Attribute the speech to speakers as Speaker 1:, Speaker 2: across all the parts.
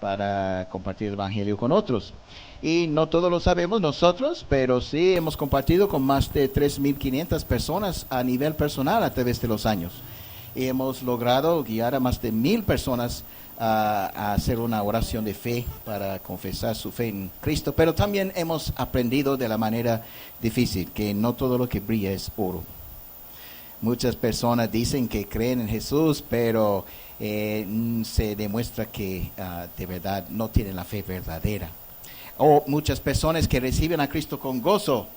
Speaker 1: para compartir el Evangelio con otros. Y no todos lo sabemos nosotros, pero sí hemos compartido con más de 3.500 personas a nivel personal a través de los años. Y hemos logrado guiar a más de 1,000 personas a hacer una oración de fe para confesar su fe en Cristo. Pero también hemos aprendido de la manera difícil, que no todo lo que brilla es oro. Muchas personas dicen que creen en Jesús, pero se demuestra que de verdad no tienen la fe verdadera. O muchas personas que reciben a Cristo con gozo,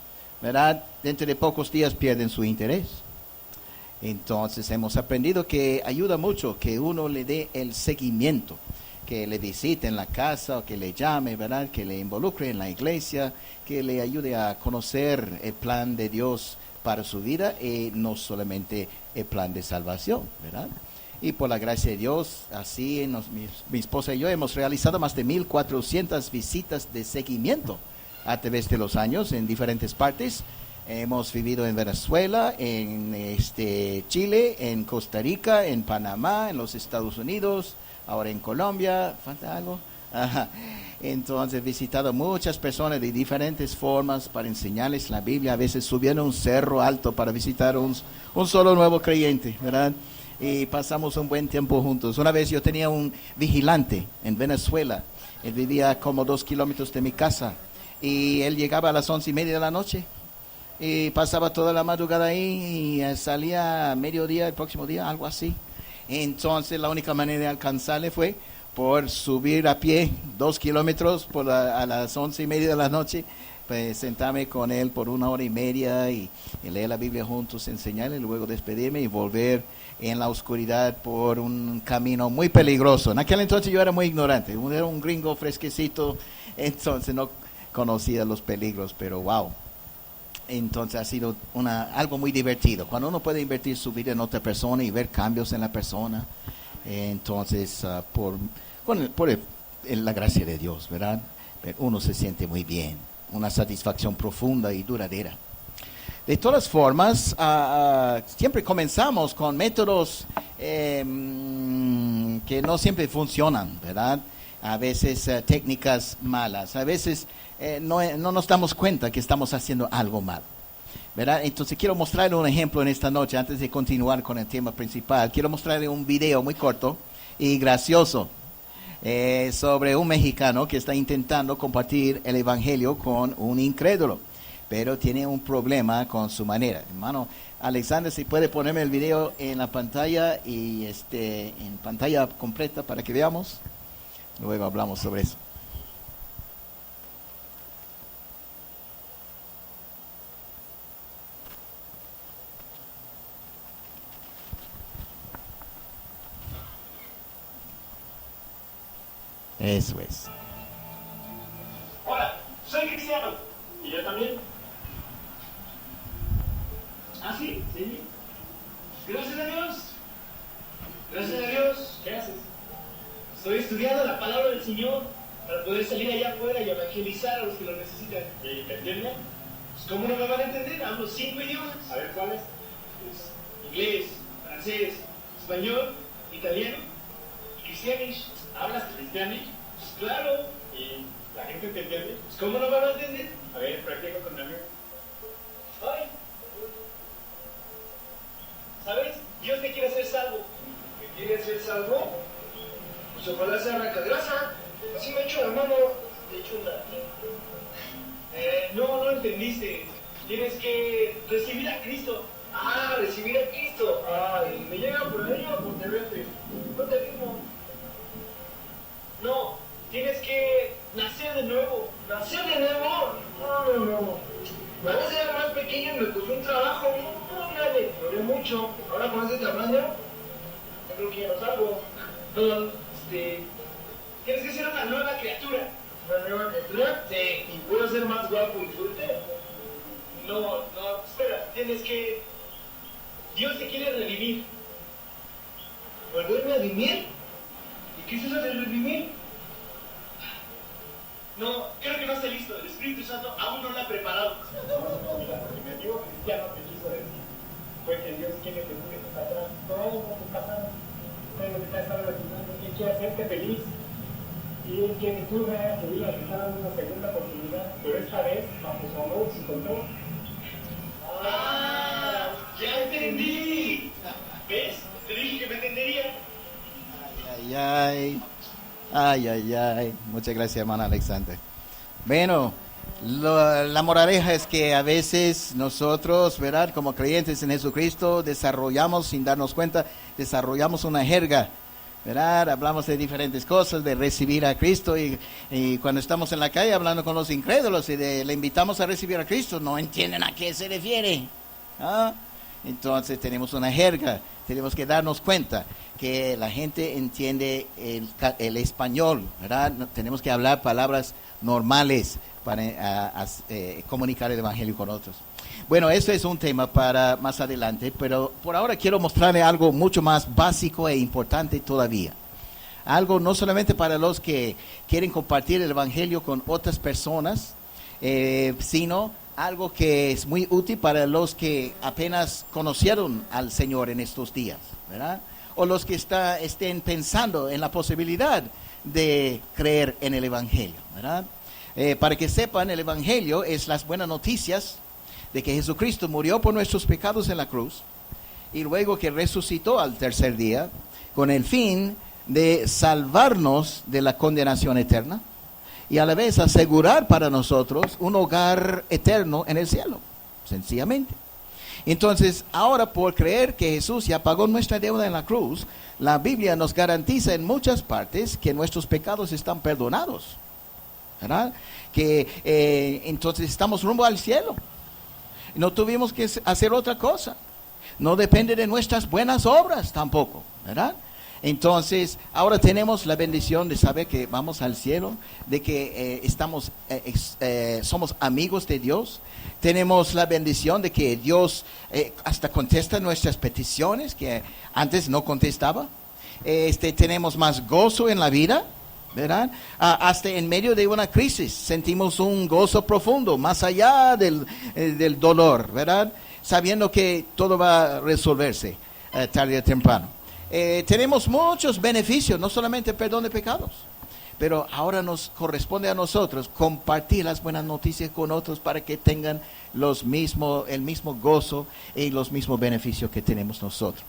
Speaker 1: ¿verdad? Dentro de pocos días pierden su interés. Entonces hemos aprendido que ayuda mucho que uno le dé el seguimiento, que le visite en la casa, o que le llame, ¿verdad? Que le involucre en la iglesia, que le ayude a conocer el plan de Dios para su vida y no solamente el plan de salvación, ¿verdad? Y por la gracia de Dios, así mi esposa y yo hemos realizado más de 1,400 visitas de seguimiento a través de los años en diferentes partes. Hemos vivido en Venezuela, en Chile, en Costa Rica, en Panamá, en los Estados Unidos, ahora en Colombia. ¿Falta algo? Ajá. Entonces he visitado muchas personas de diferentes formas para enseñarles la Biblia. A veces subiendo un cerro alto para visitar un solo nuevo creyente, ¿verdad? Y pasamos un buen tiempo juntos. Una vez yo tenía un vigilante en Venezuela. Él vivía como 2 kilómetros de mi casa. Y él llegaba a las 11:30 de la noche. Y pasaba toda la madrugada ahí y salía a mediodía el próximo día, algo así. Entonces la única manera de alcanzarle fue por subir a pie 2 kilómetros a las 11:30 de la noche, pues sentarme con él por 1 hora y media y leer la Biblia juntos, enseñarle, luego despedirme y volver en la oscuridad por un camino muy peligroso. En aquel entonces yo era muy ignorante, era un gringo fresquecito, entonces no conocía los peligros, pero wow. Entonces ha sido algo muy divertido. Cuando uno puede invertir su vida en otra persona y ver cambios en la persona, entonces por la gracia de Dios, ¿verdad? Uno se siente muy bien, una satisfacción profunda y duradera. De todas formas, siempre comenzamos con métodos que no siempre funcionan, ¿verdad? A veces técnicas malas, a veces no nos damos cuenta que estamos haciendo algo mal, ¿verdad? Entonces quiero mostrarle un ejemplo en esta noche, antes de continuar con el tema principal. Quiero mostrarle un video muy corto y gracioso sobre un mexicano que está intentando compartir el evangelio con un incrédulo, pero tiene un problema con su manera. Hermano Alexander, si puede ponerme el video en la pantalla y en pantalla completa para que veamos. Luego hablamos sobre eso. Eso es.
Speaker 2: Hola, soy cristiano. ¿Y yo también? ¿Ah, sí? Sí. Gracias a Dios. Gracias a Dios. ¿Qué haces? Estoy estudiando la palabra del Señor para poder salir allá afuera y evangelizar a los que lo necesitan. ¿Y te entienden? Pues, ¿cómo no me van a entender? Hablo 5 idiomas. A ver, ¿cuáles? Pues, inglés, francés, español, italiano y cristianish. ¿Hablas cristianish? Pues claro. ¿Y la gente te entiende? Pues, ¿cómo no me van a entender? A ver, practico con mi amigo. Ay. ¿Sabes? Dios te quiere hacer salvo. ¿Me quiere hacer salvo? Pues ojalá sea arrancagrasa. Así me echo la mano. Te echo una. No entendiste. Tienes que recibir a Cristo. Ah, recibir a Cristo. Ay, ¿me llega por ahí o por TV? No te digo. No, tienes que nacer de nuevo. ¿Nacer de nuevo? No. Me voy a ser más pequeño y me costó un trabajo. No, grande. Lloré mucho. Ahora con ese tamaño, yo creo que ya no salgo. No, tienes que ser una nueva criatura. ¿Una nueva criatura? Sí. ¿Y puedo ser más guapo y fuerte? No, espera. Tienes que... Dios te quiere revivir. ¿Volverme a vivir? ¿Y qué es eso de revivir? No, creo que no esté listo. El Espíritu Santo aún no lo ha preparado. No, mira, lo que me dijo cristiano te quiso decir fue que Dios quiere que tú dejes atrás todo lo que está pasando, todo lo que te ha estado lastimando, y quiere hacerte feliz.
Speaker 3: y él quiere que tú veas tu vida, que está dando una segunda oportunidad, pero esta vez bajo su amor y su control.
Speaker 2: ¡Ah! ¡Ya entendí! ¿Ves? Te dije que me entendería.
Speaker 1: Ay, ay, ay, ay, ay. Muchas gracias, hermano Alexander. Bueno, la moraleja es que a veces nosotros, ¿verdad? Como creyentes en Jesucristo, desarrollamos, sin darnos cuenta, desarrollamos una jerga, ¿verdad? Hablamos de diferentes cosas, de recibir a Cristo y cuando estamos en la calle hablando con los incrédulos y le invitamos a recibir a Cristo, no entienden a qué se refiere. ¿Ah? Entonces tenemos una jerga, tenemos que darnos cuenta que la gente entiende el español, ¿verdad? Tenemos que hablar palabras normales para comunicar el evangelio con otros. Bueno, eso es un tema para más adelante, pero por ahora quiero mostrarle algo mucho más básico e importante todavía. Algo no solamente para los que quieren compartir el evangelio con otras personas, sino algo que es muy útil para los que apenas conocieron al Señor en estos días, ¿verdad? O los que estén pensando en la posibilidad de creer en el evangelio, ¿verdad? Para que sepan, el evangelio es las buenas noticias de que Jesucristo murió por nuestros pecados en la cruz y luego que resucitó al tercer día con el fin de salvarnos de la condenación eterna y a la vez asegurar para nosotros un hogar eterno en el cielo, sencillamente. Entonces, ahora por creer que Jesús ya pagó nuestra deuda en la cruz, la Biblia nos garantiza en muchas partes que nuestros pecados están perdonados, ¿verdad? Que entonces estamos rumbo al cielo. No tuvimos que hacer otra cosa. No depende de nuestras buenas obras tampoco, ¿verdad? Entonces, ahora tenemos la bendición de saber que vamos al cielo, de que somos amigos de Dios. Tenemos la bendición de que Dios hasta contesta nuestras peticiones, que antes no contestaba. Tenemos más gozo en la vida, ¿verdad? Hasta en medio de una crisis sentimos un gozo profundo, más allá del dolor, ¿verdad? Sabiendo que todo va a resolverse tarde o temprano. Tenemos muchos beneficios, no solamente perdón de pecados, pero ahora nos corresponde a nosotros compartir las buenas noticias con otros para que tengan el mismo gozo y los mismos beneficios que tenemos nosotros.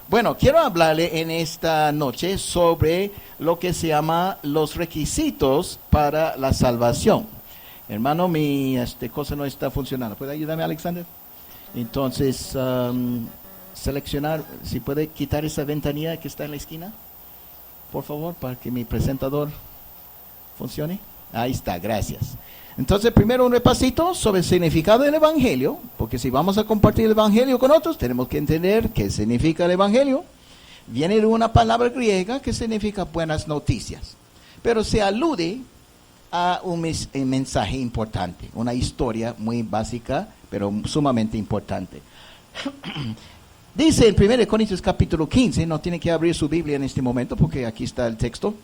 Speaker 1: Bueno, quiero hablarle en esta noche sobre lo que se llama los requisitos para la salvación. Hermano, mi cosa no está funcionando. ¿Puede ayudarme, Alexander? Entonces, seleccionar, si puede quitar esa ventanilla que está en la esquina, por favor, para que mi presentador funcione. Ahí está, gracias. Entonces, primero un repasito sobre el significado del evangelio, porque si vamos a compartir el evangelio con otros, tenemos que entender qué significa el evangelio. Viene de una palabra griega que significa buenas noticias, pero se alude a un mensaje importante, una historia muy básica, pero sumamente importante. Dice en 1 Corintios capítulo 15, no tiene que abrir su Biblia en este momento porque aquí está el texto.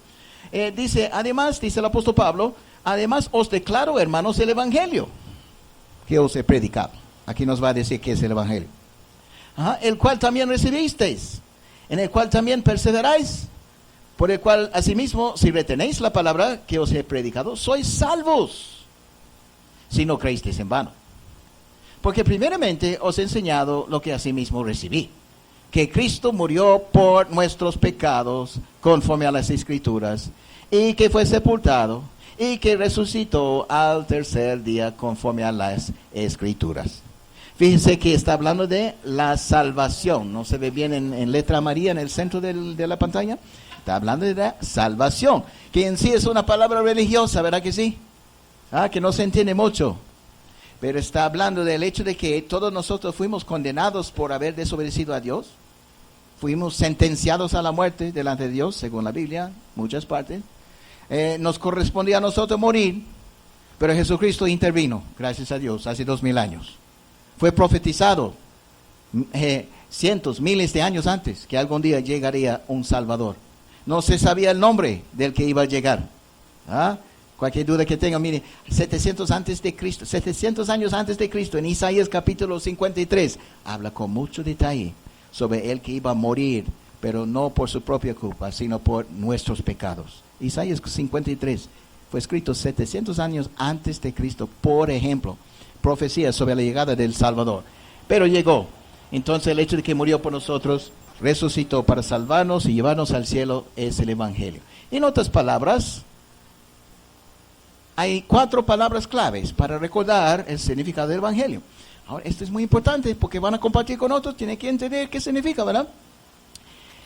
Speaker 1: Dice el apóstol Pablo, además os declaro, hermanos, el evangelio que os he predicado. Aquí nos va a decir qué es el evangelio. El cual también recibisteis, en el cual también perseveráis, por el cual asimismo, si retenéis la palabra que os he predicado, sois salvos, si no creísteis en vano. Porque primeramente os he enseñado lo que asimismo recibí, que Cristo murió por nuestros pecados conforme a las Escrituras, y que fue sepultado, y que resucitó al tercer día conforme a las Escrituras. Fíjense que está hablando de la salvación. ¿No se ve bien en letra amarilla en el centro de la pantalla? Está hablando de la salvación, que en sí es una palabra religiosa, ¿verdad que sí? Que no se entiende mucho. Pero está hablando del hecho de que todos nosotros fuimos condenados por haber desobedecido a Dios. Fuimos sentenciados a la muerte delante de Dios, según la Biblia, muchas partes. Nos correspondía a nosotros morir, pero Jesucristo intervino, gracias a Dios, hace 2000 años. Fue profetizado cientos, miles de años antes que algún día llegaría un Salvador. No se sabía el nombre del que iba a llegar. Cualquier duda que tenga, mire, 700 años antes de Cristo, en Isaías capítulo 53, habla con mucho detalle sobre el que iba a morir pero no por su propia culpa, sino por nuestros pecados. Isaías 53 fue escrito 700 años antes de Cristo, por ejemplo, profecía sobre la llegada del Salvador. Pero llegó. Entonces el hecho de que murió por nosotros, resucitó para salvarnos y llevarnos al cielo, es el Evangelio. En otras palabras, hay 4 palabras claves para recordar el significado del Evangelio. Ahora, esto es muy importante porque van a compartir con otros, tienen que entender qué significa, ¿verdad?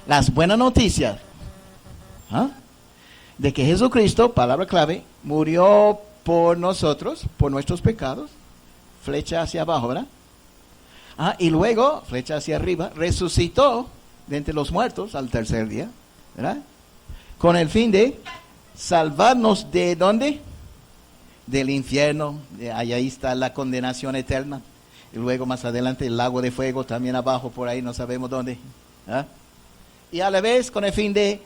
Speaker 1: Las buenas noticias de que Jesucristo, palabra clave, murió por nosotros, por nuestros pecados, flecha hacia abajo, ¿verdad? Y luego, flecha hacia arriba, resucitó de entre los muertos al tercer día, ¿verdad? Con el fin de salvarnos de ¿dónde? Del infierno, ahí está la condenación eterna. Y luego más adelante el lago de fuego, también abajo por ahí, no sabemos dónde. Y a la vez con el fin de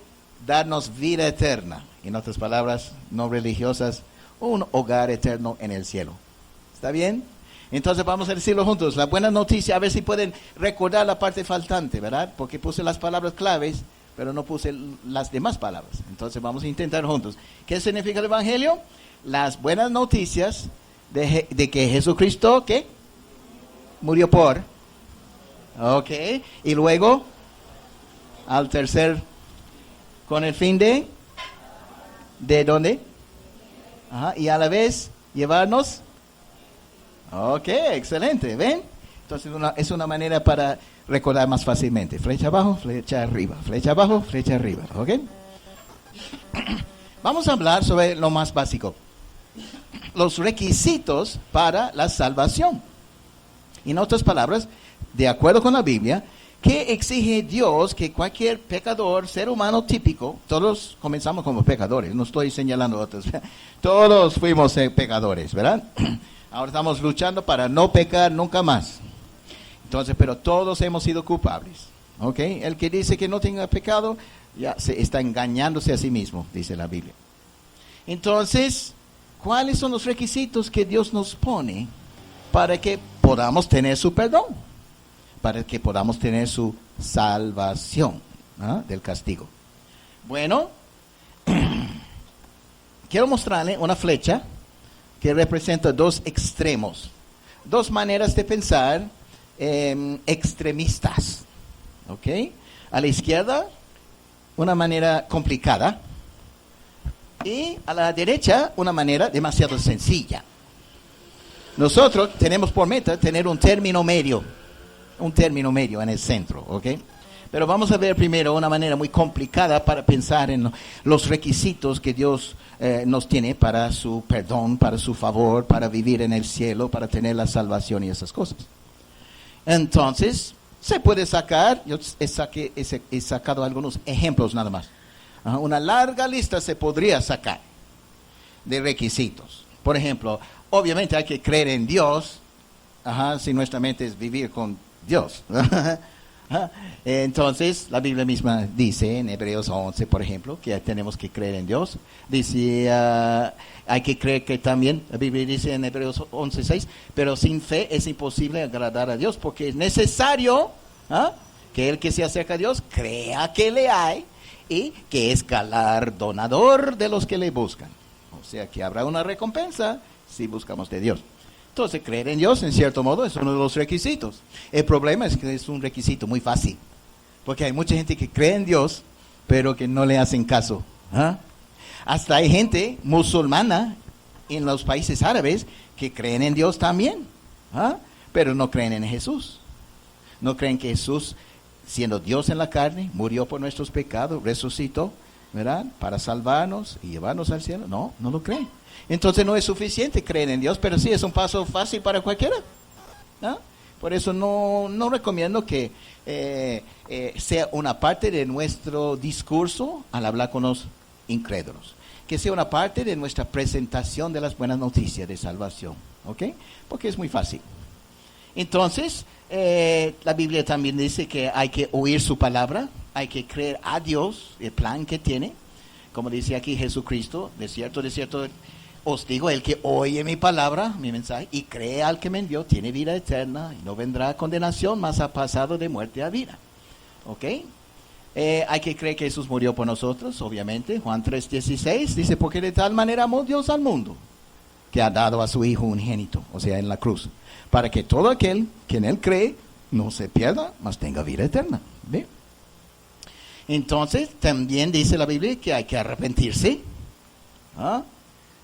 Speaker 1: darnos vida eterna. En otras palabras no religiosas, un hogar eterno en el cielo. ¿Está bien? Entonces vamos a decirlo juntos. La buena noticia, a ver si pueden recordar la parte faltante, ¿verdad? Porque puse las palabras claves, pero no puse las demás palabras. Entonces vamos a intentar juntos. ¿Qué significa el Evangelio? Las buenas noticias de que Jesucristo, ¿qué? Murió por. Ok. Y luego, al tercer, con el fin de ¿dónde? Y a la vez, llevarnos. Ok, excelente, ¿ven? Entonces es una manera para recordar más fácilmente. Flecha abajo, flecha arriba. Flecha abajo, flecha arriba. ¿Ok? Vamos a hablar sobre lo más básico. Los requisitos para la salvación. En otras palabras, de acuerdo con la Biblia, ¿qué exige Dios que cualquier pecador, ser humano típico, todos comenzamos como pecadores, no estoy señalando a otros, todos fuimos pecadores, ¿verdad? Ahora estamos luchando para no pecar nunca más. Entonces, pero todos hemos sido culpables, ¿ok? El que dice que no tenga pecado, ya se está engañándose a sí mismo, dice la Biblia. Entonces, ¿cuáles son los requisitos que Dios nos pone para que podamos tener su perdón? Para que podamos tener su salvación del castigo. Bueno, quiero mostrarle una flecha que representa 2 extremos, 2 maneras de pensar extremistas. ¿Ok? A la izquierda, una manera complicada, y a la derecha, una manera demasiado sencilla. Nosotros tenemos por meta tener un término medio en el centro, ¿ok? Pero vamos a ver primero una manera muy complicada para pensar en los requisitos que Dios nos tiene para su perdón, para su favor, para vivir en el cielo, para tener la salvación y esas cosas. Entonces, se puede sacar, yo he sacado algunos ejemplos nada más. Una larga lista se podría sacar de requisitos. Por ejemplo, obviamente hay que creer en Dios, si nuestra mente es vivir con Dios. Entonces, la Biblia misma dice en Hebreos 11, por ejemplo, que tenemos que creer en Dios. Dice, hay que creer que también, la Biblia dice en Hebreos 11:6, pero sin fe es imposible agradar a Dios, porque es necesario que el que se acerca a Dios crea que le hay y que es galardonador de los que le buscan. O sea, que habrá una recompensa si buscamos de Dios. Entonces, creer en Dios, en cierto modo, es uno de los requisitos. El problema es que es un requisito muy fácil, porque hay mucha gente que cree en Dios, pero que no le hacen caso. Hasta hay gente musulmana en los países árabes que creen en Dios también, pero no creen en Jesús. No creen que Jesús, siendo Dios en la carne, murió por nuestros pecados, resucitó, ¿verdad? Para salvarnos y llevarnos al cielo. No, no lo creen. Entonces no es suficiente creer en Dios, pero sí es un paso fácil para cualquiera. Por eso no recomiendo que sea una parte de nuestro discurso al hablar con los incrédulos. Que sea una parte de nuestra presentación de las buenas noticias de salvación. ¿Ok? Porque es muy fácil. Entonces, la Biblia también dice que hay que oír su palabra, hay que creer a Dios, el plan que tiene. Como dice aquí Jesucristo, de cierto, os digo, el que oye mi palabra, mi mensaje, y cree al que me envió, tiene vida eterna, y no vendrá condenación, mas ha pasado de muerte a vida. ¿Ok? Hay que creer que Jesús murió por nosotros, obviamente. Juan 3:16 dice, porque de tal manera amó Dios al mundo, que ha dado a su Hijo unigénito, o sea, en la cruz, para que todo aquel que en Él cree no se pierda, mas tenga vida eterna. ¿Ve? Entonces, también dice la Biblia que hay que arrepentirse. ¿Ah?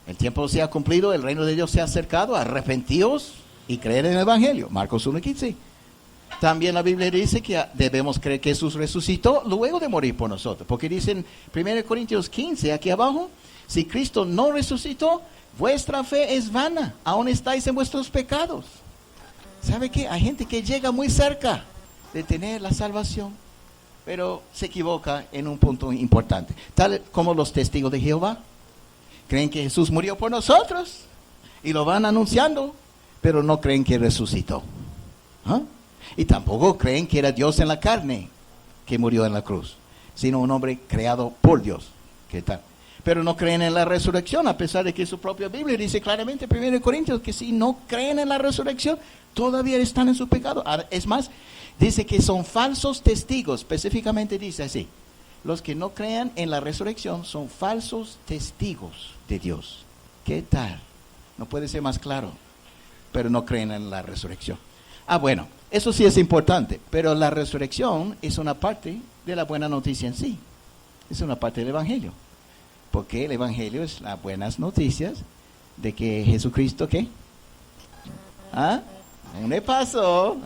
Speaker 1: El tiempo se ha cumplido, el reino de Dios se ha acercado, arrepentíos y creer en el Evangelio. Marcos 1:15. También la Biblia dice que debemos creer que Jesús resucitó luego de morir por nosotros. Porque dice en 1 Corintios 15, aquí abajo, si Cristo no resucitó, vuestra fe es vana, aún estáis en vuestros pecados. ¿Sabe qué? Hay gente que llega muy cerca de tener la salvación, pero se equivoca en un punto importante. Tal como los testigos de Jehová, creen que Jesús murió por nosotros y lo van anunciando, pero no creen que resucitó. ¿Ah? Y tampoco creen que era Dios en la carne que murió en la cruz, sino un hombre creado por Dios. ¿Qué tal? Pero no creen en la resurrección, a pesar de que su propia Biblia dice claramente en 1 Corintios que si no creen en la resurrección, todavía están en su pecado. Es más, dice que son falsos testigos, específicamente dice así, los que no crean en la resurrección son falsos testigos de Dios. ¿Qué tal? No puede ser más claro, pero no creen en la resurrección. Bueno, eso sí es importante, pero la resurrección es una parte de la buena noticia en sí, es una parte del Evangelio. Porque el Evangelio es las buenas noticias de que Jesucristo, ¿qué? ¿Dónde pasó?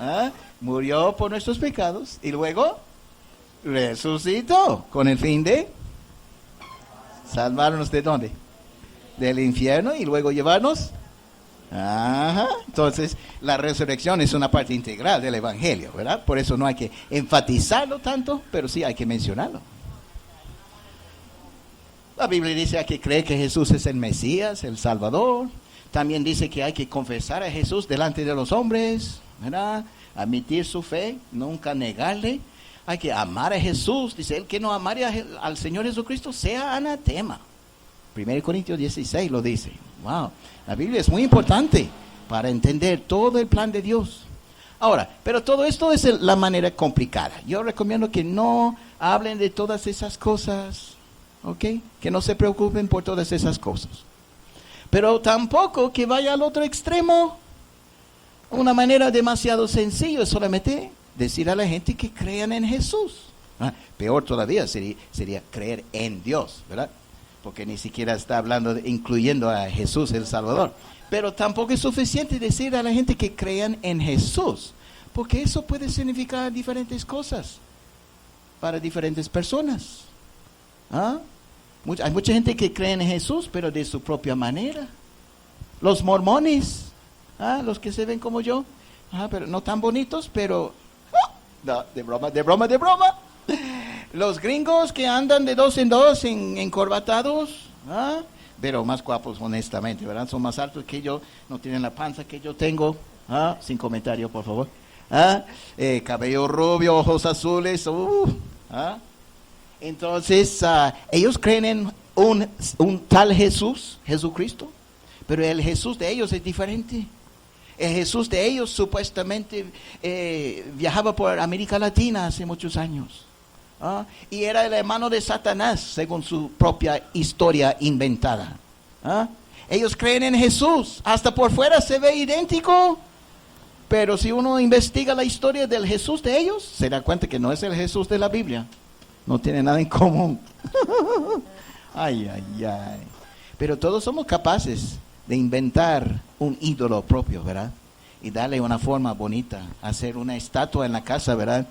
Speaker 1: Murió por nuestros pecados y luego resucitó con el fin de salvarnos ¿de dónde? Del infierno y luego llevarnos. Entonces, la resurrección es una parte integral del Evangelio, ¿verdad? Por eso no hay que enfatizarlo tanto, pero sí hay que mencionarlo. La Biblia dice que hay que creer que Jesús es el Mesías, el Salvador. También dice que hay que confesar a Jesús delante de los hombres, ¿verdad? Admitir su fe, nunca negarle. Hay que amar a Jesús. Dice, el que no amare al Señor Jesucristo sea anatema. 1 Corintios 16 lo dice. Wow, la Biblia es muy importante para entender todo el plan de Dios. Ahora, pero todo esto es la manera complicada. Yo recomiendo que no hablen de todas esas cosas. ¿Ok? Que no se preocupen por todas esas cosas. Pero tampoco que vaya al otro extremo. Una manera demasiado sencilla es solamente decir a la gente que crean en Jesús. Peor todavía sería creer en Dios, ¿verdad? Porque ni siquiera está hablando, incluyendo a Jesús el Salvador. Pero tampoco es suficiente decir a la gente que crean en Jesús. Porque eso puede significar diferentes cosas para diferentes personas. Hay mucha gente que cree en Jesús, pero de su propia manera. Los mormones, los que se ven como yo, pero no tan bonitos, pero no, de broma. Los gringos que andan de dos en dos, encorbatados, pero más guapos honestamente, ¿verdad? Son más altos que yo, no tienen la panza que yo tengo, sin comentario por favor. Cabello rubio, ojos azules, Entonces, ellos creen en un tal Jesús, Jesucristo, pero el Jesús de ellos es diferente. El Jesús de ellos supuestamente viajaba por América Latina hace muchos años. Y era el hermano de Satanás, según su propia historia inventada. Ellos creen en Jesús, hasta por fuera se ve idéntico, pero si uno investiga la historia del Jesús de ellos, se da cuenta que no es el Jesús de la Biblia. No tiene nada en común. Ay. Pero todos somos capaces de inventar un ídolo propio, ¿verdad? Y darle una forma bonita, hacer una estatua en la casa, ¿verdad?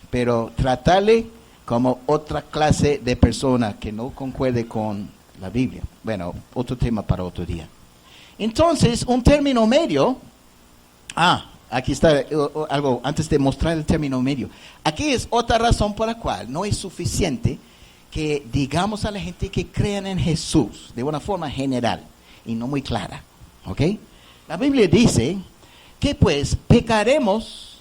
Speaker 1: Pero tratarle como otra clase de persona que no concuerde con la Biblia. Bueno, otro tema para otro día. Entonces, un término medio. Aquí está algo antes de mostrar el término medio. Aquí es otra razón por la cual no es suficiente que digamos a la gente que crean en Jesús de una forma general y no muy clara. ¿Ok? La Biblia dice que pues pecaremos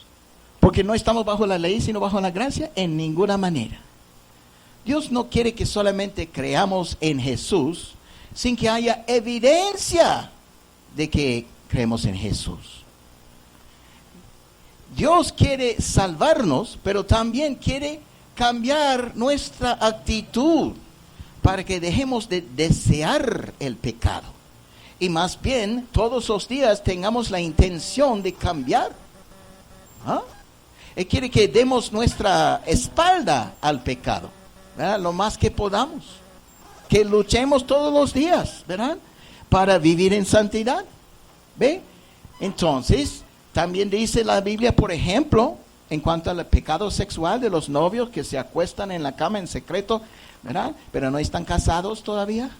Speaker 1: porque no estamos bajo la ley sino bajo la gracia en ninguna manera. Dios no quiere que solamente creamos en Jesús sin que haya evidencia de que creemos en Jesús. Dios quiere salvarnos, pero también quiere cambiar nuestra actitud para que dejemos de desear el pecado. Y más bien, todos los días tengamos la intención de cambiar. Él quiere que demos nuestra espalda al pecado, ¿verdad? Lo más que podamos. Que luchemos todos los días, ¿verdad? Para vivir en santidad. ¿Ve? Entonces, también dice la Biblia, por ejemplo, en cuanto al pecado sexual de los novios que se acuestan en la cama en secreto, ¿verdad? Pero no están casados todavía.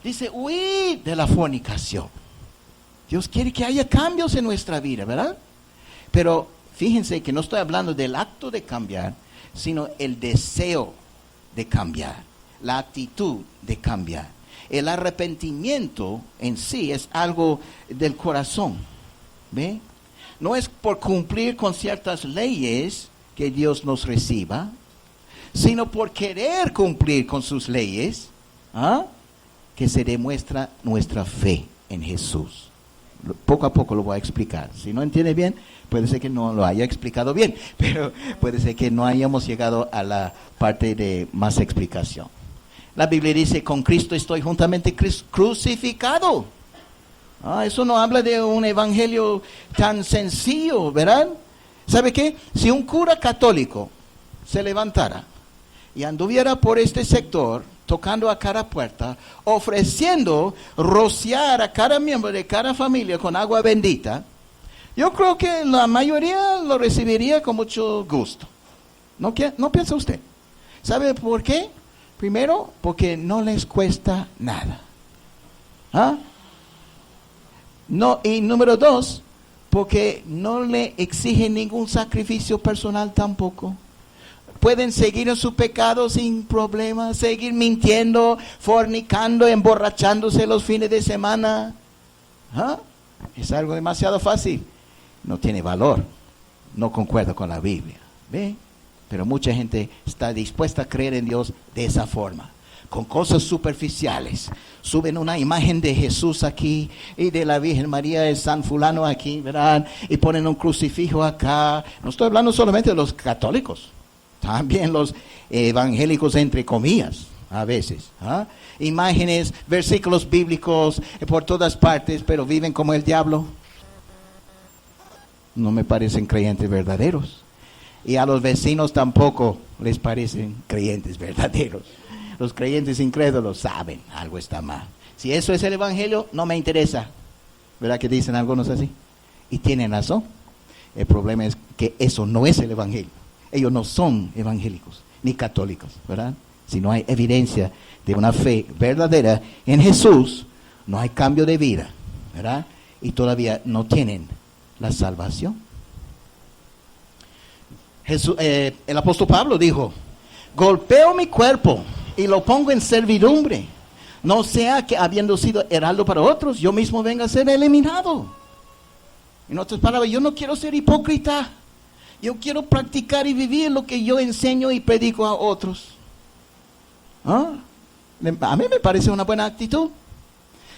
Speaker 1: Dice, huid de la fornicación. Dios quiere que haya cambios en nuestra vida, ¿verdad? Pero fíjense que no estoy hablando del acto de cambiar, sino el deseo de cambiar, la actitud de cambiar. El arrepentimiento en sí es algo del corazón, ¿ve? No es por cumplir con ciertas leyes que Dios nos reciba, sino por querer cumplir con sus leyes, que se demuestra nuestra fe en Jesús. Poco a poco lo voy a explicar. Si no entiende bien, puede ser que no lo haya explicado bien, pero puede ser que no hayamos llegado a la parte de más explicación. La Biblia dice, con Cristo estoy juntamente crucificado. Eso no habla de un evangelio tan sencillo, ¿verdad? ¿Sabe qué? Si un cura católico se levantara y anduviera por este sector, tocando a cada puerta, ofreciendo rociar a cada miembro de cada familia con agua bendita, yo creo que la mayoría lo recibiría con mucho gusto. ¿No piensa usted? ¿Sabe por qué? Primero, porque no les cuesta nada. No, y número dos, porque no le exige ningún sacrificio personal tampoco. Pueden seguir en su pecado sin problema, seguir mintiendo, fornicando, emborrachándose los fines de semana. Es algo demasiado fácil. No tiene valor. No concuerda con la Biblia. ¿Ve? Pero mucha gente está dispuesta a creer en Dios de esa forma. Con cosas superficiales. Suben una imagen de Jesús aquí y de la Virgen María de San Fulano aquí, ¿verdad? Y ponen un crucifijo acá. No estoy hablando solamente de los católicos. También los evangélicos entre comillas, a veces. Imágenes, versículos bíblicos por todas partes, pero viven como el diablo. No me parecen creyentes verdaderos. Y a los vecinos tampoco les parecen creyentes verdaderos. Los creyentes incrédulos saben, algo está mal. Si eso es el evangelio, no me interesa. ¿Verdad que dicen algunos así? Y tienen razón. El problema es que eso no es el evangelio. Ellos no son evangélicos ni católicos, ¿verdad? Si no hay evidencia de una fe verdadera en Jesús, no hay cambio de vida, ¿verdad? Y todavía no tienen la salvación. El apóstol Pablo dijo, golpeo mi cuerpo y lo pongo en servidumbre, no sea que habiendo sido heraldo para otros, yo mismo venga a ser eliminado. En otras palabras, yo no quiero ser hipócrita. Yo quiero practicar y vivir lo que yo enseño y predico a otros. A mí me parece una buena actitud.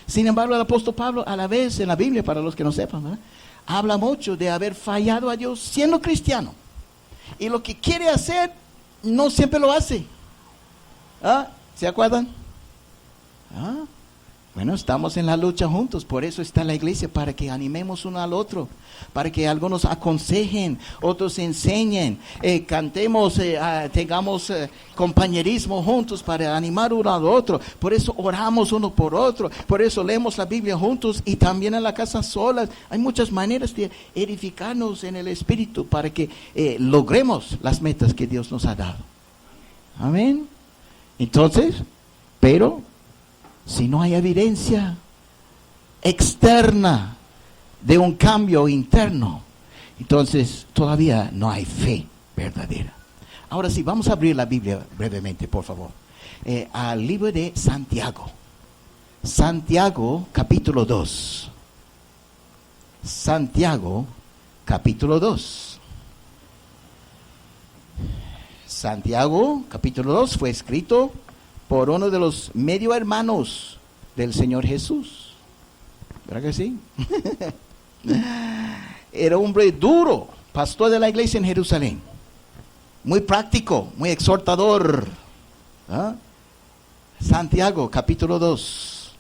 Speaker 1: Sin embargo, el apóstol Pablo, a la vez en la Biblia, para los que no sepan, ¿verdad?, habla mucho de haber fallado a Dios siendo cristiano. Y lo que quiere hacer, no siempre lo hace. ¿Se acuerdan? Bueno, estamos en la lucha juntos, por eso está la iglesia, para que animemos uno al otro, para que algunos aconsejen, otros enseñen, cantemos, tengamos compañerismo juntos para animar uno al otro. Por eso oramos uno por otro, por eso leemos la Biblia juntos y también en la casa solas. Hay muchas maneras de edificarnos en el Espíritu para que logremos las metas que Dios nos ha dado. Amén. Entonces, pero si no hay evidencia externa de un cambio interno, entonces todavía no hay fe verdadera. Ahora sí, vamos a abrir la Biblia brevemente, por favor, al libro de Santiago. Santiago, capítulo 2. Santiago, capítulo 2. Santiago, capítulo 2, fue escrito por uno de los medio hermanos del Señor Jesús. ¿Verdad que sí? Era un hombre duro, pastor de la iglesia en Jerusalén. muy práctico, muy exhortador. ¿Ah? Santiago, capítulo 2,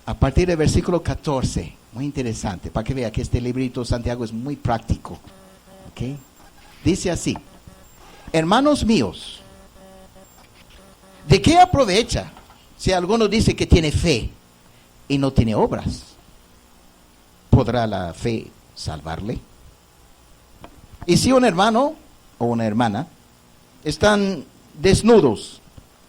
Speaker 1: a partir del versículo 14. Muy interesante, para que vea que este librito Santiago es muy práctico. ¿Okay? Dice así: hermanos míos, ¿de qué aprovecha si alguno dice que tiene fe y no tiene obras? ¿Podrá la fe salvarle? Y si un hermano o una hermana están desnudos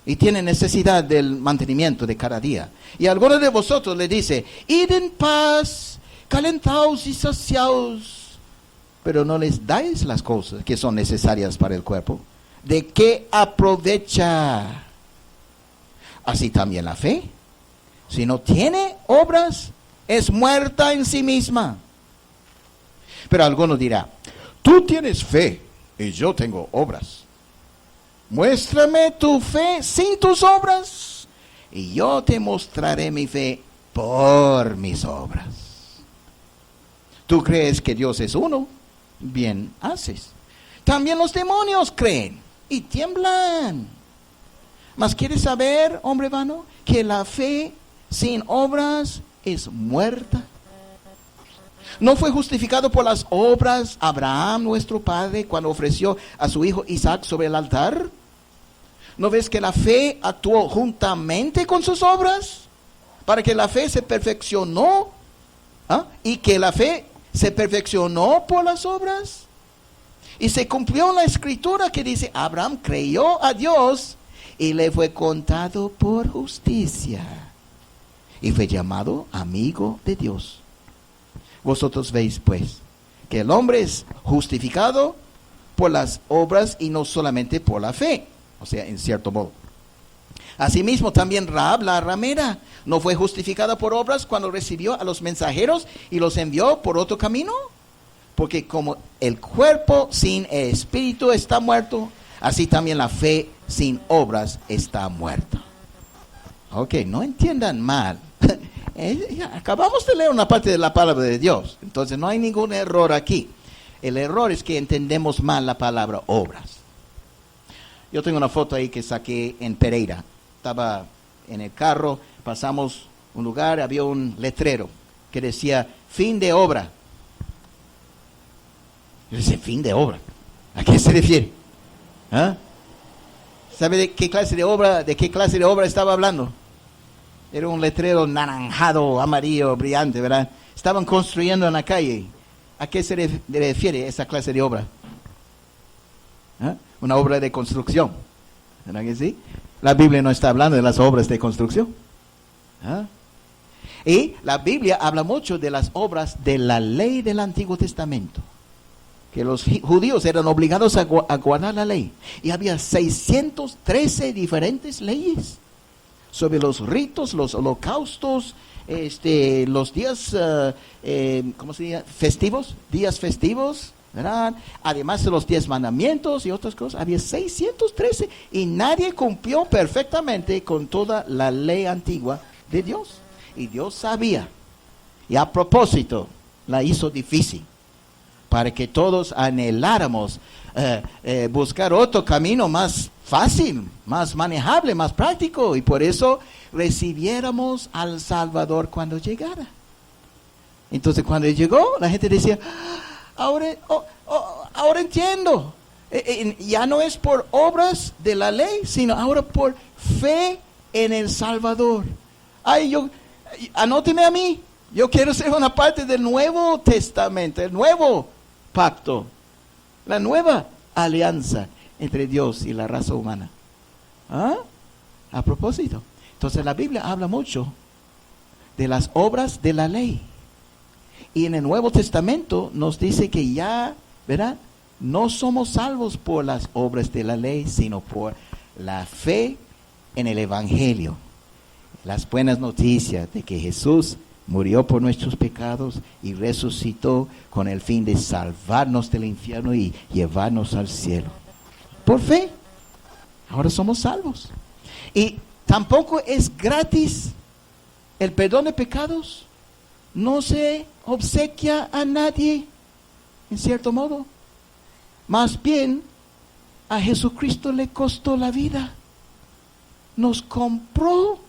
Speaker 1: y tienen necesidad del mantenimiento de cada día, y alguno de vosotros le dice: id en paz, calentaos y saciaos, pero no les dais las cosas que son necesarias para el cuerpo, ¿de qué aprovecha? Así también la fe, si no tiene obras, es muerta en sí misma. Pero alguno dirá: tú tienes fe y yo tengo obras. Muéstrame tu fe sin tus obras, y yo te mostraré mi fe por mis obras. ¿Tú crees que Dios es uno? Bien haces. También los demonios creen y tiemblan. Mas ¿quieres saber, hombre vano, que la fe sin obras es muerta? ¿No fue justificado por las obras Abraham, nuestro padre, cuando ofreció a su hijo Isaac sobre el altar? ¿No ves que la fe actuó juntamente con sus obras? Para que la fe se perfeccionó. ¿Ah? Y que la fe se perfeccionó por las obras. Y se cumplió la escritura que dice: Abraham creyó a Dios y le fue contado por justicia. Y fue llamado amigo de Dios. Vosotros veis pues que el hombre es justificado por las obras y no solamente por la fe. O sea, en cierto modo. Asimismo también Rahab, la ramera, ¿no fue justificada por obras cuando recibió a los mensajeros y los envió por otro camino? Porque como el cuerpo sin espíritu está muerto, así también la fe sin obras está muerta. Ok, no entiendan mal. Acabamos de leer una parte de la palabra de Dios, entonces no hay ningún error aquí. El error es que entendemos mal la palabra obras. Yo tengo una foto ahí que saqué en Pereira. Estaba en el carro, pasamos un lugar, había un letrero que decía fin de obra. Yo decía, fin de obra, ¿a qué se refiere? ¿Ah? ¿Sabe de qué clase de obra estaba hablando? Era un letrero naranjado, amarillo, brillante, ¿verdad? Estaban construyendo en la calle. ¿A qué se refiere esa clase de obra? ¿Ah? Una obra de construcción, ¿verdad que sí? La Biblia no está hablando de las obras de construcción. ¿Ah? Y la Biblia habla mucho de las obras de la ley del Antiguo Testamento. Que los judíos eran obligados a guardar la ley. Y había 613 diferentes leyes sobre los ritos, los holocaustos, los días, ¿cómo se dice? Festivos, días festivos, ¿verdad? Además de los 10 mandamientos y otras cosas, había 613 y nadie cumplió perfectamente con toda la ley antigua de Dios. Y Dios sabía, y a propósito la hizo difícil, para que todos anheláramos buscar otro camino más fácil, más manejable, más práctico, y por eso recibiéramos al Salvador cuando llegara. Entonces cuando Él llegó, la gente decía, ahora entiendo, ya no es por obras de la ley, sino ahora por fe en el Salvador. Anóteme a mí, yo quiero ser una parte del Nuevo Testamento, el nuevo pacto, la nueva alianza entre Dios y la raza humana. ¿Ah? A propósito, entonces la Biblia habla mucho de las obras de la ley. Y en el Nuevo Testamento nos dice que ya, ¿verdad? No somos salvos por las obras de la ley, sino por la fe en el Evangelio. Las buenas noticias de que Jesús murió por nuestros pecados y resucitó con el fin de salvarnos del infierno y llevarnos al cielo. Por fe, ahora somos salvos. Y tampoco es gratis el perdón de pecados. No se obsequia a nadie, en cierto modo. Más bien, A Jesucristo le costó la vida. Nos compró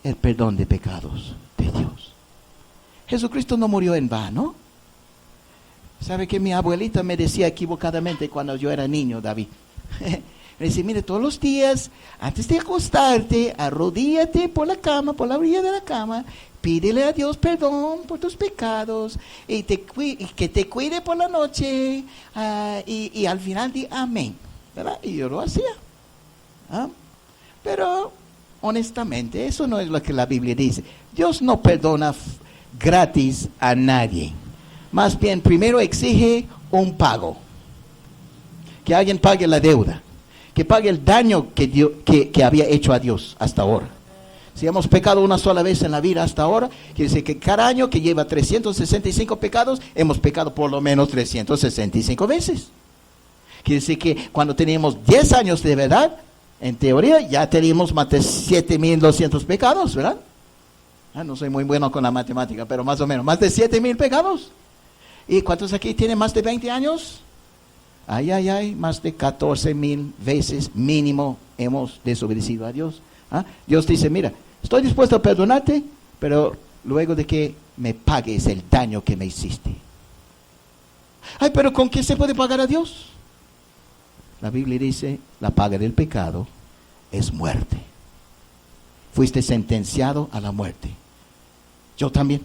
Speaker 1: el perdón de pecados de Dios. Jesucristo no murió en vano. ¿Sabe que mi abuelita me decía equivocadamente cuando yo era niño, David? Me decía, mire, todos los días, antes de acostarte, arrodíllate por la cama, por la orilla de la cama, pídele a Dios perdón por tus pecados, y que te cuide por la noche, y al final di amén, ¿verdad? Y yo lo hacía. Pero, honestamente, eso no es lo que la Biblia dice. Dios no perdona gratis a nadie. Más bien, primero exige un pago. Que alguien pague la deuda. Que pague el daño que había hecho a Dios hasta ahora. Si hemos pecado una sola vez en la vida hasta ahora, quiere decir que cada año que lleva 365 pecados, hemos pecado por lo menos 365 veces. Quiere decir que cuando teníamos 10 años de verdad, en teoría ya teníamos más de 7,200 pecados, ¿verdad? No soy muy bueno con la matemática, pero más o menos, más de 7,000 pecados. ¿Y cuántos aquí tienen más de 20 años? Más de 14,000 veces mínimo hemos desobedecido a Dios. Dios dice, mira, estoy dispuesto a perdonarte, pero luego de que me pagues el daño que me hiciste. Pero ¿con qué se puede pagar a Dios? La Biblia dice, la paga del pecado es muerte. Fuiste sentenciado a la muerte. Yo también.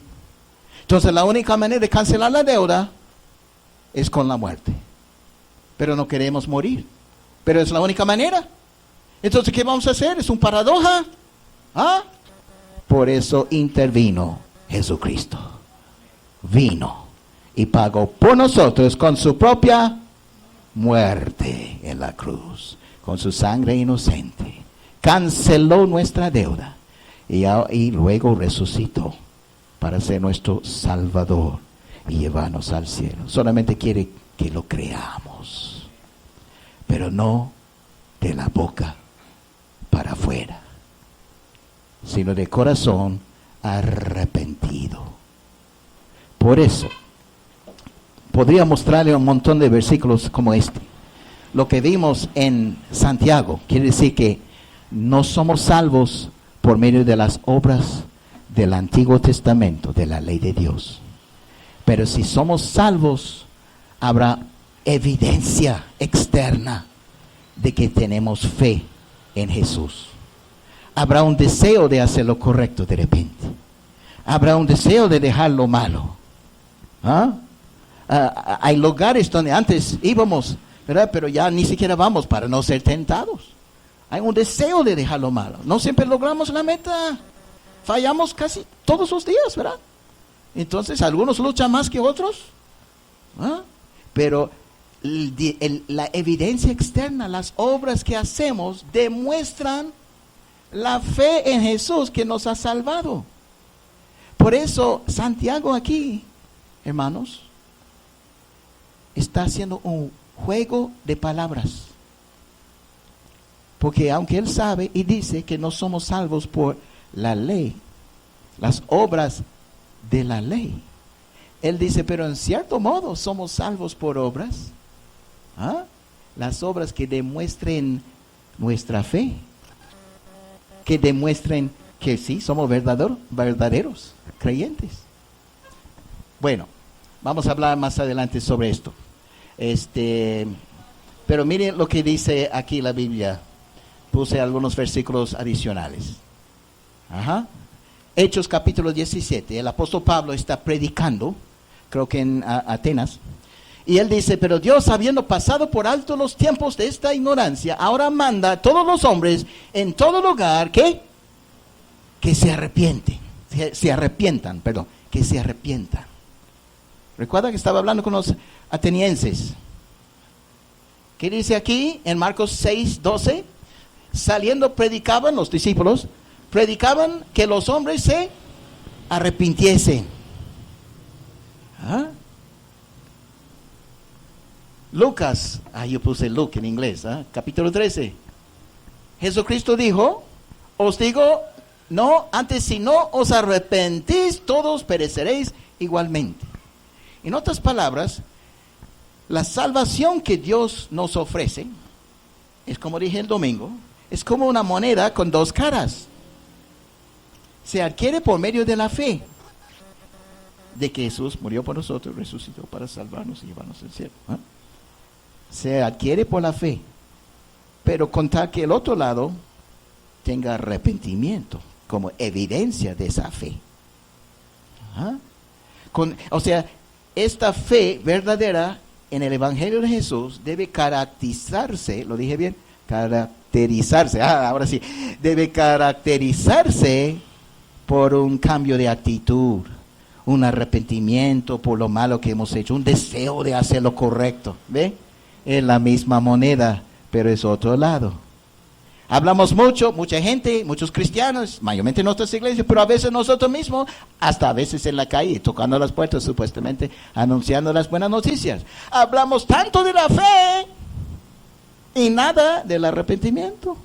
Speaker 1: Entonces la única manera de cancelar la deuda es con la muerte. Pero no queremos morir. Pero es la única manera. Entonces, ¿qué vamos a hacer? Es una paradoja. Por eso intervino Jesucristo. Vino y pagó por nosotros con su propia muerte en la cruz. Con su sangre inocente. Canceló nuestra deuda. Y luego resucitó para ser nuestro Salvador y llevarnos al cielo. Solamente quiere que lo creamos, pero no de la boca para afuera, sino de corazón arrepentido. Por eso, podría mostrarle un montón de versículos como este. Lo que vimos en Santiago, quiere decir que no somos salvos por medio de las obras del Antiguo Testamento, de la ley de Dios. Pero si somos salvos, habrá evidencia externa de que tenemos fe en Jesús. Habrá un deseo de hacer lo correcto de repente. Habrá un deseo de dejar lo malo. Hay lugares donde antes íbamos, ¿verdad? Pero ya ni siquiera vamos para no ser tentados. Hay un deseo de dejar lo malo. No siempre logramos la meta. Fallamos casi todos los días, ¿verdad? Entonces, algunos luchan más que otros. Pero la evidencia externa, las obras que hacemos, demuestran la fe en Jesús que nos ha salvado. Por eso, Santiago aquí, hermanos, está haciendo un juego de palabras. Porque aunque él sabe y dice que no somos salvos por la ley, las obras de la ley, él dice, pero en cierto modo somos salvos por obras. Las obras que demuestren nuestra fe, que demuestren que sí, somos verdaderos creyentes. Bueno, vamos a hablar más adelante sobre esto. Pero miren lo que dice aquí la Biblia. Puse algunos versículos adicionales. Hechos capítulo 17. El apóstol Pablo está predicando, creo que en Atenas. Y él dice, pero Dios, habiendo pasado por alto los tiempos de esta ignorancia, ahora manda a todos los hombres en todo lugar que se arrepientan. Recuerda que estaba hablando con los atenienses. ¿Qué dice aquí en Marcos 6:12? Saliendo predicaban los discípulos, predicaban que los hombres se arrepintiesen. Lucas, yo puse Luke en inglés, capítulo 13. Jesucristo dijo, os digo, no, antes si no os arrepentís, todos pereceréis igualmente. En otras palabras, la salvación que Dios nos ofrece es como dije el domingo, es como una moneda con dos caras. Se adquiere por medio de la fe de que Jesús murió por nosotros, resucitó para salvarnos y llevarnos al cielo. Se adquiere por la fe, pero con tal que el otro lado tenga arrepentimiento como evidencia de esa fe. O sea, esta fe verdadera en el Evangelio de Jesús debe caracterizarse, ¿lo dije bien? Caracterizarse, ahora sí, debe caracterizarse por un cambio de actitud, un arrepentimiento por lo malo que hemos hecho, un deseo de hacer lo correcto, ¿ve? Es la misma moneda, pero es otro lado. Hablamos mucho, mucha gente, muchos cristianos, mayormente en nuestras iglesias, pero a veces nosotros mismos, hasta a veces en la calle, tocando las puertas supuestamente, anunciando las buenas noticias. Hablamos tanto de la fe y nada del arrepentimiento.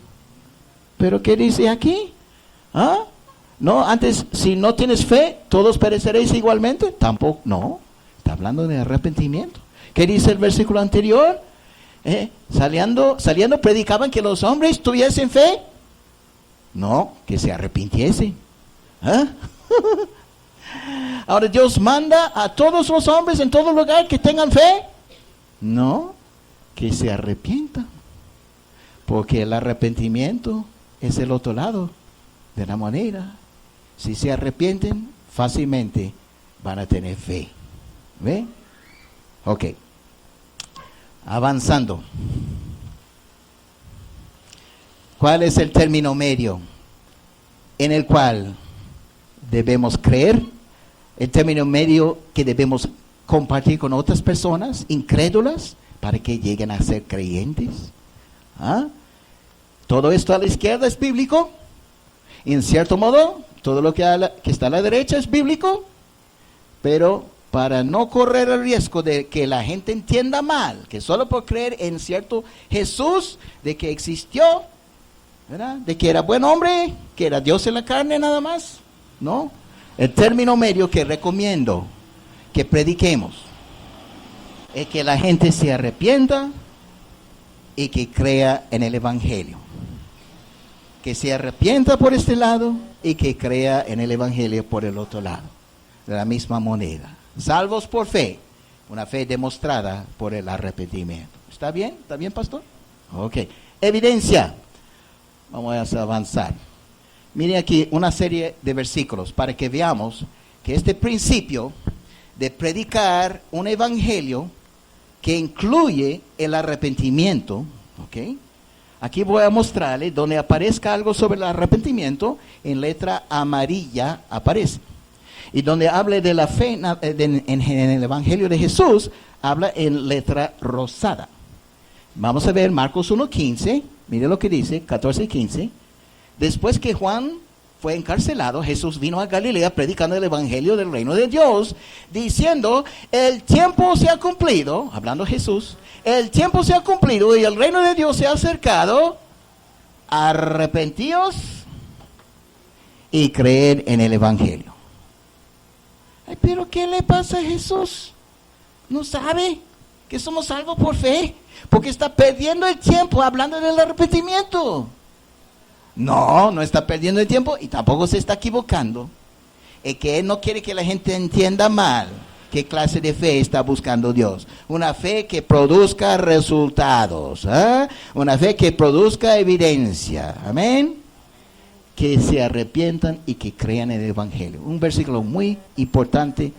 Speaker 1: ¿Pero qué dice aquí? No, antes, si no tienes fe, todos pereceréis igualmente. Tampoco, no, está hablando de arrepentimiento. ¿Qué dice el versículo anterior? Saliendo, predicaban que los hombres tuviesen fe. No, que se arrepintiesen. Ahora Dios manda a todos los hombres en todo lugar que tengan fe. No, que se arrepientan. Porque el arrepentimiento es el otro lado de la moneda. Si se arrepienten, fácilmente van a tener fe. ¿Ve? Ok. Avanzando. ¿Cuál es el término medio en el cual debemos creer? El término medio que debemos compartir con otras personas incrédulas para que lleguen a ser creyentes. Todo esto a la izquierda es bíblico. En cierto modo, todo lo que está a la derecha es bíblico, pero para no correr el riesgo de que la gente entienda mal, que solo por creer en cierto Jesús, de que existió, ¿verdad? De que era buen hombre, que era Dios en la carne nada más, ¿no? El término medio que recomiendo que prediquemos es que la gente se arrepienta y que crea en el Evangelio. Que se arrepienta por este lado y que crea en el Evangelio por el otro lado, de la misma moneda. Salvos por fe, una fe demostrada por el arrepentimiento. ¿Está bien? ¿Está bien, pastor? Ok. Evidencia. Vamos a avanzar. Miren aquí una serie de versículos para que veamos que este principio de predicar un evangelio que incluye el arrepentimiento, ¿ok? Aquí voy a mostrarle donde aparezca algo sobre el arrepentimiento, en letra amarilla aparece. Y donde hable de la fe en el Evangelio de Jesús, habla en letra rosada. Vamos a ver Marcos 1:15, mire lo que dice, 14 y 15. Después que Juan fue encarcelado, Jesús vino a Galilea predicando el Evangelio del reino de Dios, diciendo, el tiempo se ha cumplido, hablando Jesús, el tiempo se ha cumplido y el reino de Dios se ha acercado, arrepentíos y creed en el Evangelio. Ay, pero ¿qué le pasa a Jesús? ¿No sabe que somos salvos por fe? Porque está perdiendo el tiempo hablando del arrepentimiento. No, no está perdiendo el tiempo y tampoco se está equivocando. Es que Él no quiere que la gente entienda mal qué clase de fe está buscando Dios. Una fe que produzca resultados, una fe que produzca evidencia. Amén. Que se arrepientan y que crean en el Evangelio. Un versículo muy importante.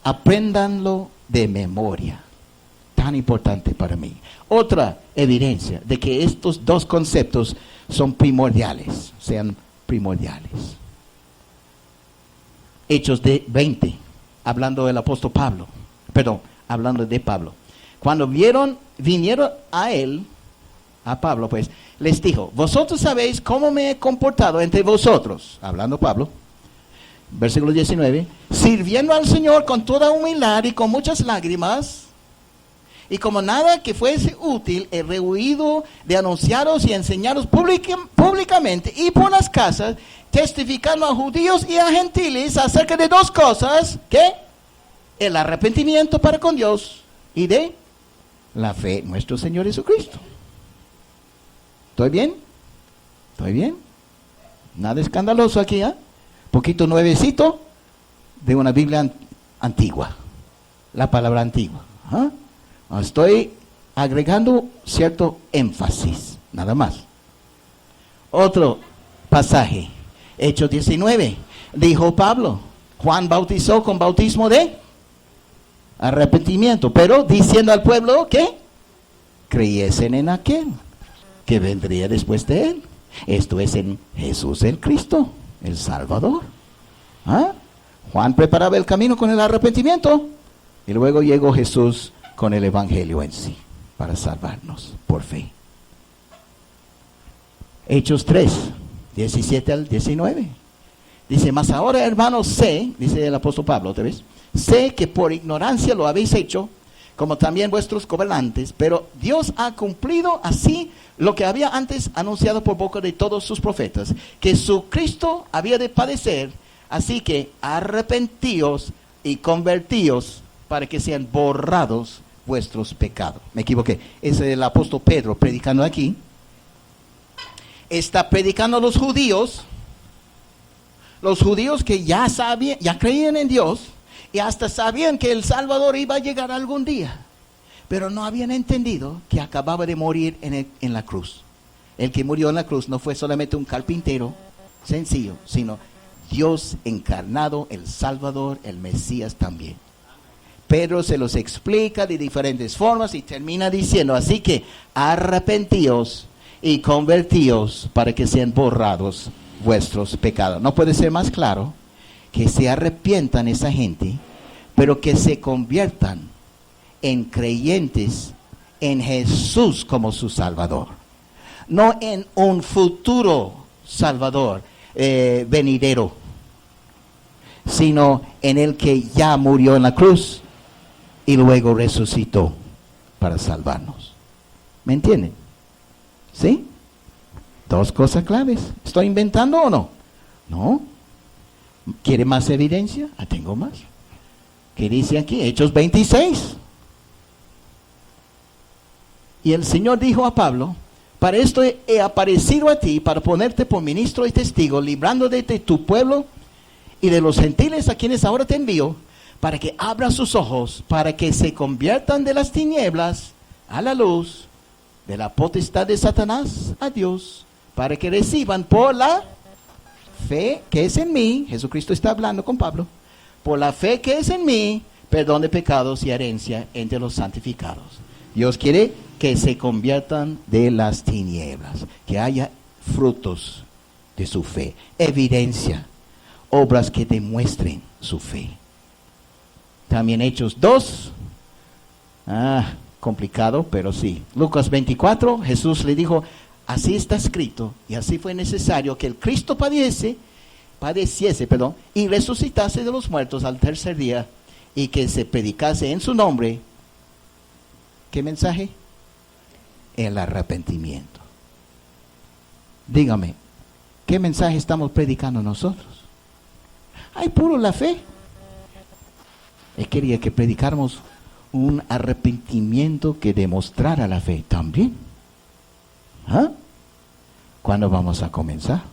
Speaker 1: Apréndanlo de memoria. Tan importante para mí. Otra evidencia de que estos dos conceptos son primordiales, sean primordiales. Hechos de 20, hablando del apóstol Pablo, hablando de Pablo. Cuando vinieron a él, a Pablo, pues, les dijo, vosotros sabéis cómo me he comportado entre vosotros, hablando Pablo, versículo 19, sirviendo al Señor con toda humildad y con muchas lágrimas, y como nada que fuese útil, he rehuido de anunciaros y enseñaros públicamente y por las casas, testificando a judíos y a gentiles acerca de dos cosas, ¿qué? El arrepentimiento para con Dios y de la fe en nuestro Señor Jesucristo. ¿Estoy bien? ¿Estoy bien? Nada escandaloso aquí, ¿eh? Poquito nuevecito de una Biblia antigua. La palabra antigua. ¿Ah? Estoy agregando cierto énfasis, nada más. Otro pasaje, Hechos 19. Dijo Pablo, Juan bautizó con bautismo de arrepentimiento, pero diciendo al pueblo que creyesen en aquel que vendría después de él. Esto es en Jesús el Cristo, el Salvador. ¿Ah? Juan preparaba el camino con el arrepentimiento y luego llegó Jesús con el evangelio en sí para salvarnos por fe. Hechos 3, 17 al 19. Dice, mas ahora, hermanos, sé, dice el apóstol Pablo otra vez, sé que por ignorancia lo habéis hecho, como también vuestros gobernantes, pero Dios ha cumplido así lo que había antes anunciado por boca de todos sus profetas, que su Cristo había de padecer, así que arrepentíos y convertíos para que sean borrados vuestros pecados. Me equivoqué, es el apóstol Pedro predicando aquí. Está predicando a los judíos que ya sabían, ya creían en Dios y hasta sabían que el Salvador iba a llegar algún día, pero no habían entendido que acababa de morir en la cruz. El que murió en la cruz no fue solamente un carpintero sencillo, sino Dios encarnado, el Salvador, el Mesías también. Pedro se los explica de diferentes formas y termina diciendo, así que arrepentíos y convertíos para que sean borrados vuestros pecados. No puede ser más claro que se arrepientan esa gente, pero que se conviertan en creyentes en Jesús como su Salvador, no en un futuro Salvador venidero, sino en el que ya murió en la cruz y luego resucitó para salvarnos. ¿Me entienden? ¿Sí? Dos cosas claves. ¿Estoy inventando o no? No. ¿Quiere más evidencia? Tengo más. ¿Qué dice aquí? Hechos 26. Y el Señor dijo a Pablo, para esto he aparecido a ti, para ponerte por ministro y testigo, librándote de tu pueblo y de los gentiles a quienes ahora te envío, para que abra sus ojos, para que se conviertan de las tinieblas a la luz, de la potestad de Satanás a Dios, para que reciban por la fe que es en mí, Jesucristo está hablando con Pablo, por la fe que es en mí, perdón de pecados y herencia entre los santificados. Dios quiere que se conviertan de las tinieblas, que haya frutos de su fe, evidencia, obras que demuestren su fe. También Hechos 2, complicado, pero sí. Lucas 24, Jesús le dijo, así está escrito, y así fue necesario que el Cristo padeciese, y resucitase de los muertos al tercer día, y que se predicase en su nombre. ¿Qué mensaje? El arrepentimiento. Dígame, ¿qué mensaje estamos predicando nosotros? Hay puro la fe. Él quería que predicáramos un arrepentimiento que demostrara la fe también. ¿Cuándo vamos a comenzar?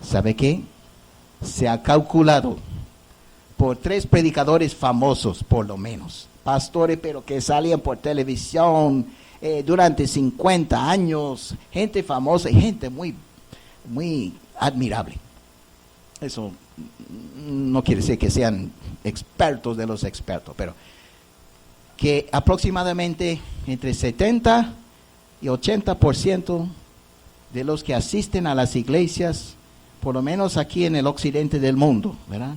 Speaker 1: ¿Sabe qué? Se ha calculado por 3 predicadores famosos, por lo menos, pastores, pero que salían por televisión durante 50 años, gente famosa y gente muy, muy admirable. Eso no quiere decir que sean expertos de los expertos, pero que aproximadamente entre 70 y 80% de los que asisten a las iglesias, por lo menos aquí en el occidente del mundo, ¿verdad?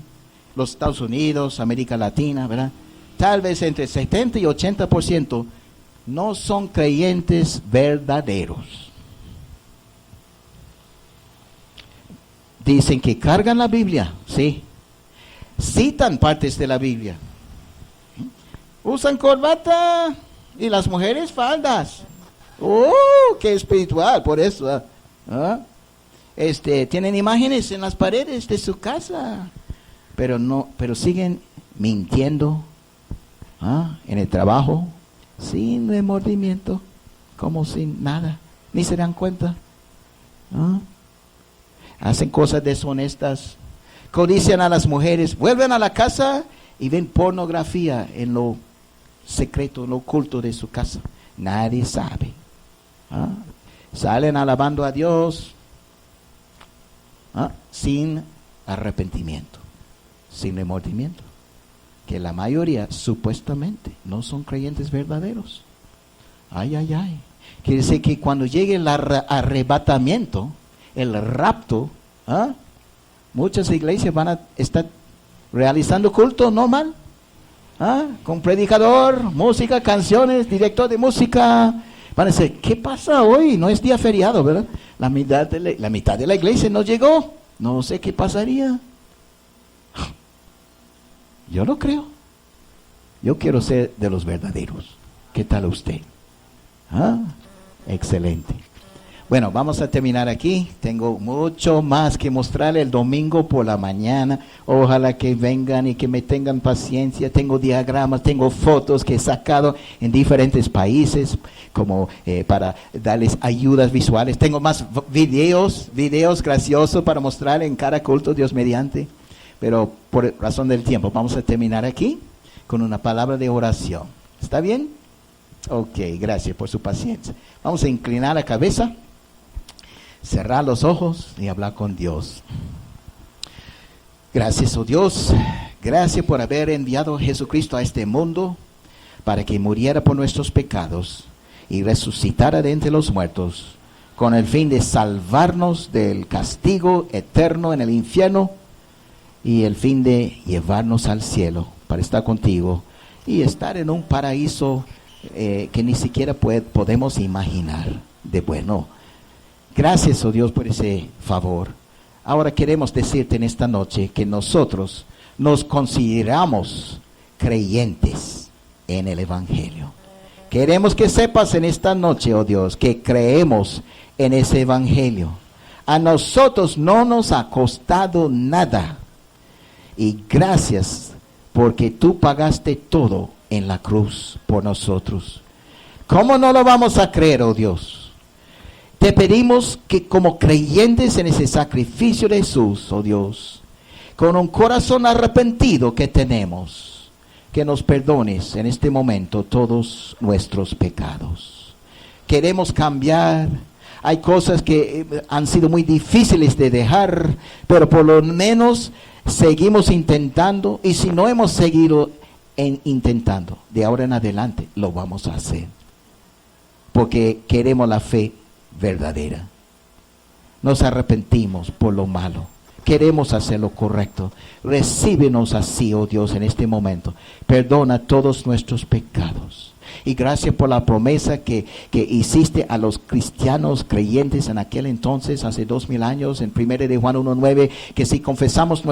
Speaker 1: Los Estados Unidos, América Latina, ¿verdad? Tal vez entre 70 y 80% no son creyentes verdaderos. Dicen que cargan la Biblia, sí. Citan partes de la Biblia. Usan corbata y las mujeres faldas. ¡Oh, qué espiritual! Por eso. Tienen imágenes en las paredes de su casa. Pero siguen mintiendo en el trabajo, sin remordimiento, como sin nada, ni se dan cuenta. ¿Ah? Hacen cosas deshonestas, codician a las mujeres, vuelven a la casa y ven pornografía en lo secreto, en lo oculto de su casa. Nadie sabe. ¿Ah? Salen alabando a Dios sin arrepentimiento, sin remordimiento. Que la mayoría supuestamente no son creyentes verdaderos. Ay, ay, ay. Quiere decir que cuando llegue el arrebatamiento, el rapto, muchas iglesias van a estar realizando culto normal, con predicador, música, canciones, director de música. Van a decir, ¿qué pasa hoy? No es día feriado, ¿verdad? La mitad de la iglesia no llegó. No sé qué pasaría. Yo no creo. Yo quiero ser de los verdaderos. ¿Qué tal usted? Excelente. Bueno, vamos a terminar aquí. Tengo mucho más que mostrarle el domingo por la mañana. Ojalá que vengan y que me tengan paciencia. Tengo diagramas, tengo fotos que he sacado en diferentes países como para darles ayudas visuales. Tengo más videos graciosos para mostrar en cada culto, Dios mediante. Pero por razón del tiempo, vamos a terminar aquí con una palabra de oración. ¿Está bien? Ok, gracias por su paciencia. Vamos a inclinar la cabeza, cerrar los ojos y hablar con Dios. Gracias, oh Dios. Gracias por haber enviado a Jesucristo a este mundo para que muriera por nuestros pecados y resucitara de entre los muertos con el fin de salvarnos del castigo eterno en el infierno y el fin de llevarnos al cielo para estar contigo y estar en un paraíso que ni siquiera podemos imaginar de bueno. Gracias, oh Dios, por ese favor. Ahora queremos decirte en esta noche que nosotros nos consideramos creyentes en el Evangelio. Queremos que sepas en esta noche, oh Dios, que creemos en ese Evangelio. A nosotros no nos ha costado nada. Y gracias porque tú pagaste todo en la cruz por nosotros. ¿Cómo no lo vamos a creer, oh Dios? Te pedimos que como creyentes en ese sacrificio de Jesús, oh Dios, con un corazón arrepentido que tenemos, que nos perdones en este momento todos nuestros pecados. Queremos cambiar. Hay cosas que han sido muy difíciles de dejar, pero por lo menos seguimos intentando, y si no hemos seguido intentando, de ahora en adelante lo vamos a hacer, porque queremos la fe verdadera. Nos arrepentimos por lo malo, queremos hacer lo correcto. Recíbenos así, oh Dios, en este momento. Perdona todos nuestros pecados. Y gracias por la promesa que hiciste a los cristianos creyentes en aquel entonces, hace 2000 años, en 1 de Juan 1:9, que si confesamos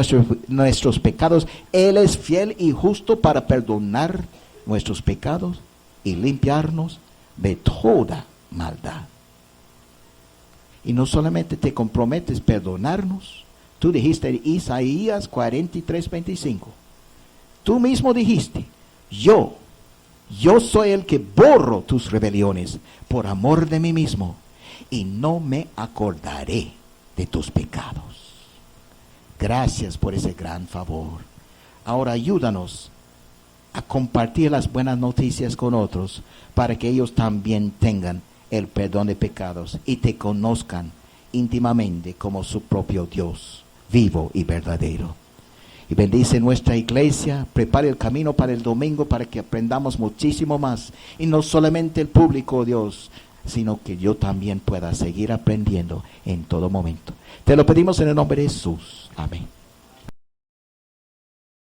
Speaker 1: nuestros pecados, Él es fiel y justo para perdonar nuestros pecados y limpiarnos de toda maldad. Y no solamente te comprometes a perdonarnos, tú dijiste en Isaías 43:25, tú mismo dijiste, yo soy el que borro tus rebeliones por amor de mí mismo y no me acordaré de tus pecados. Gracias por ese gran favor. Ahora ayúdanos a compartir las buenas noticias con otros para que ellos también tengan el perdón de pecados y te conozcan íntimamente como su propio Dios, vivo y verdadero. Y bendice nuestra iglesia, prepare el camino para el domingo para que aprendamos muchísimo más. Y no solamente el público, Dios, sino que yo también pueda seguir aprendiendo en todo momento. Te lo pedimos en el nombre de Jesús. Amén.